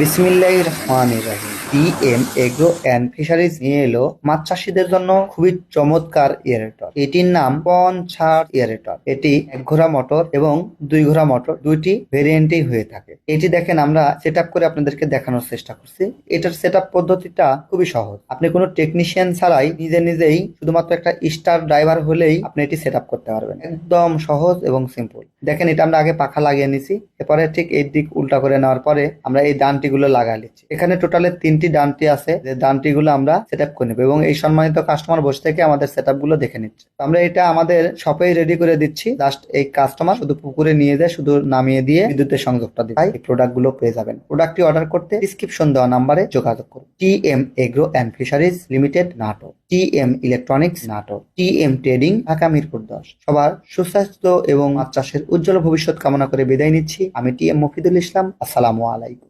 বিসমিল্লাহির রহমানির রহিম। DM agro and fisheries নিয়ে এলো মাছ চাষীদের জন্য খুবই চমৎকার এয়ারেটর। এটির নাম পঞ্চাশ এয়ারেটর। এটি এক ঘোড়া মোটর এবং দুই ঘোড়া মোটর দুইটি ভেরিয়েন্টেই হয়ে থাকে। এটি দেখেন আমরা সেট করে আপনাদেরকে দেখানোর চেষ্টা করছি। এটার সেট পদ্ধতিটা খুবই সহজ। আপনি কোনো টেকনিশিয়ান ছাড়াই নিজে নিজেই শুধুমাত্র একটা স্টার ড্রাইভার হলেই আপনি এটি সেট করতে পারবেন। একদম সহজ এবং সিম্পল। দেখেন এটা আমরা আগে পাখা লাগিয়ে নিছি, এরপরে ঠিক এই দিক উল্টা করে নেওয়ার পরে আমরা এই ডানটি গুলো লাগাই নিচ্ছি। এখানে টোটালে 3টি ডানটি আছে, যে ডানটি গুলো আমরা সেট করে নেবো এবং এই সম্মানিত কাস্টমার বসে থেকে আমাদের সেট গুলো দেখে নিচ্ছে। তো আমরা এটা আমাদের শপেই রেডি করে দিচ্ছি। জাস্ট এই কাস্টমার শুধু পুকুরে নিয়ে যায়, শুধু নামিয়ে দিয়ে বিদ্যুতের সংযোগটা দিয়ে এই প্রোডাক্ট গুলো পেয়ে যাবেন। প্রোডাক্টটি অর্ডার করতে ডিসক্রিপশন দেওয়া নাম্বারে যোগাযোগ করুন। TM agro and fisheries limited, Natore. TM electronics, Natore. TM trading, Dhaka Mirpur 10। সবার সুস্বাস্থ্য এবং মাছ চাষের উজ্জ্বল ভবিষ্যৎ কামনা করে বিদায় নিচ্ছি। আমি টিএম মফিদুল ইসলাম। আসসালামু আলাইকুম।